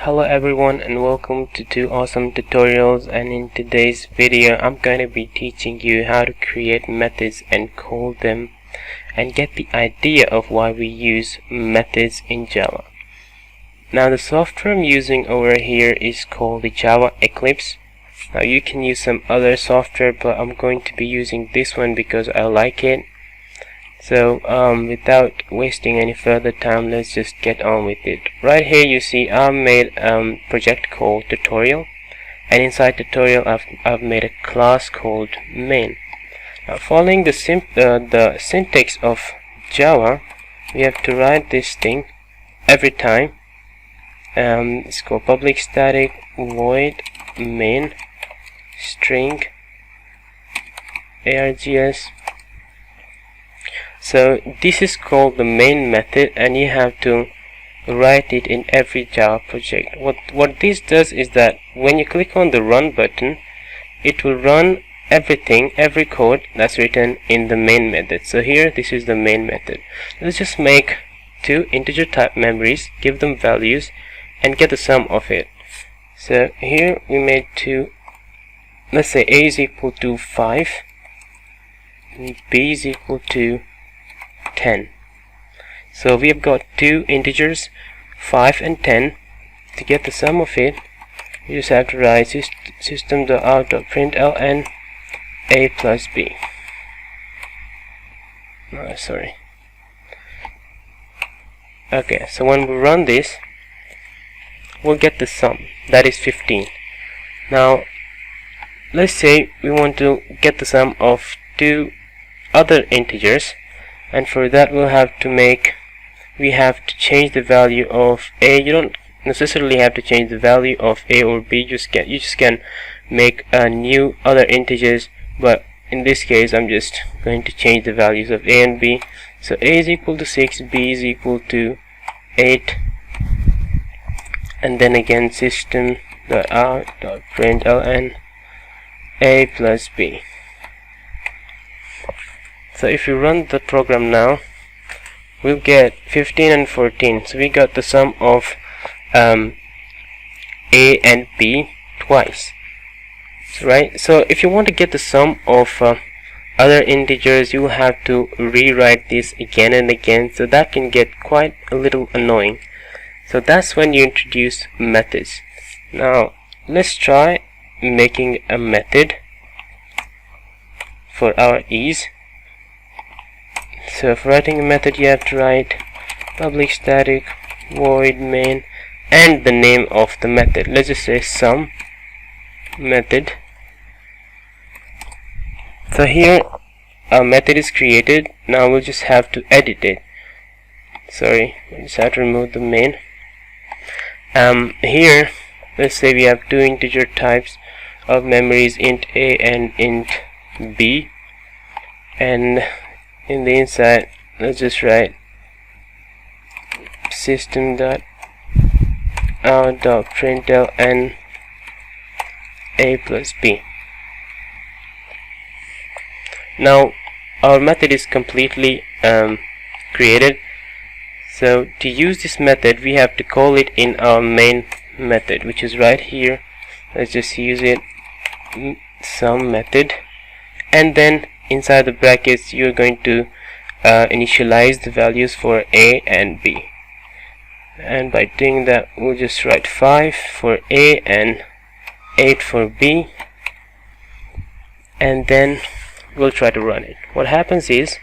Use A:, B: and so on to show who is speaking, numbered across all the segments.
A: Hello everyone and welcome to 2 awesome tutorials, and in today's video I'm going to be teaching you how to create methods and call them and get the idea of why we use methods in Java. Now the software I'm using over here is called the Java Eclipse. Now you can use some other software, but I'm going to be using this one because I like it. So without wasting any further time, let's just get on with it. Right here you see I've made a project called tutorial, and inside tutorial I've made a class called main. Now following the syntax of Java, we have to write this thing every time. It's called public static void main string args. So this is called the main method, and you have to write it in every Java project. What this does is that when you click on the run button, it will run everything, every code that's written in the main method. So here this is the main method. Let's just make two integer type memories, give them values, and get the sum of it. So here we made two. Let's say a is equal to 5 and b is equal to 10. So we have got two integers 5 and 10. To get the sum of it, you just have to write system.out.println a plus b. Sorry. Okay, so when we run this, we'll get the sum, that is 15. Now let's say we want to get the sum of two other integers, and for that we have to change the value of a. You don't necessarily have to change the value of a or b, you just can make new other integers, but in this case I'm just going to change the values of a and b. So a is equal to 6, b is equal to 8, and then again system.out.println a plus b. So if you run the program now, we'll get 15 and 14. So we got the sum of a and b twice, right? So if you want to get the sum of other integers, you will have to rewrite this again and again, so that can get quite a little annoying. So that's when you introduce methods. Now let's try making a method for our ease. So for writing a method, you have to write public static void main and the name of the method. Let's just say sum method. So here our method is created. Now we'll just have to edit it. Sorry, we just have to remove the main. Here let's say we have two integer types of memories, int a and int b, and in the inside let's just write system.out.println a plus b. Now our method is completely created. So to use this method, we have to call it in our main method, which is right here. Let's just use it, sum method, and then inside the brackets you're going to initialize the values for a and b. And by doing that, we'll just write 5 for a and 8 for b, and then we'll try to run it. What happens is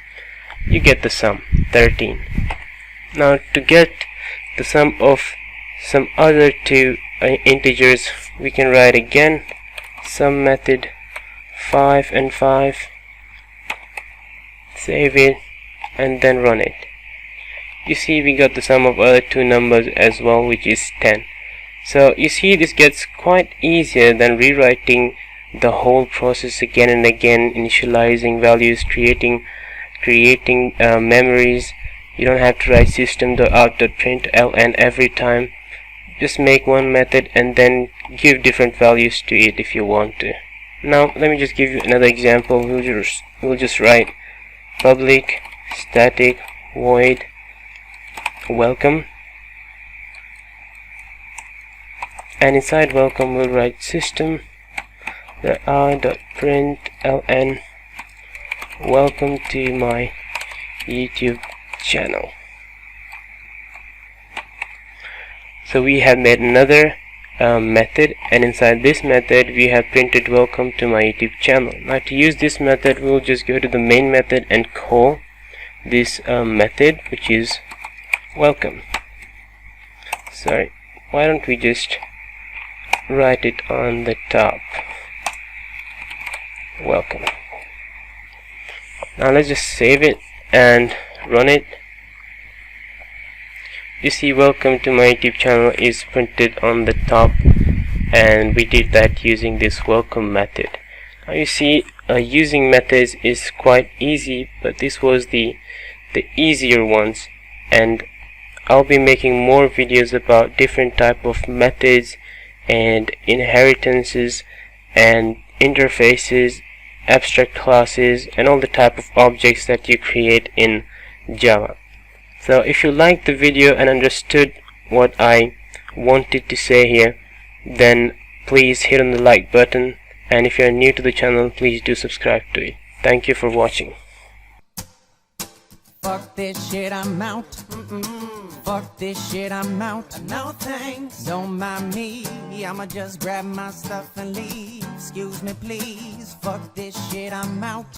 A: you get the sum 13. Now to get the sum of some other two integers, we can write again sum method 5 and 5, save it, and then run it. You see we got the sum of other two numbers as well, which is 10. So you see this gets quite easier than rewriting the whole process again and again, initializing values, creating memories. You don't have to write system.out.println every time. Just make one method and then give different values to it if you want to. Now let me just give you another example. We'll just write public static void welcome, and inside welcome we'll write system.out.println welcome to my YouTube channel. So we have made another method, and inside this method we have printed welcome to my YouTube channel. Now to use this method we'll just go to the main method and call this method, which is welcome. Sorry, why don't we just write it on the top, welcome. Now let's just save it and run it. You see welcome to my YouTube channel is printed on the top, and we did that using this welcome method. Now you see using methods is quite easy, but this was the easier ones, and I'll be making more videos about different type of methods and inheritances and interfaces, abstract classes, and all the type of objects that you create in Java. So if you liked the video and understood what I wanted to say here, then please hit on the like button, and if you are new to the channel, please do subscribe to it. Thank you for watching.
B: Fuck this shit, I'm out. Fuck this shit, I'm out. No thanks, don't mind me. I'ma just grab my stuff and leave. Excuse me, please. Fuck this shit, I'm out.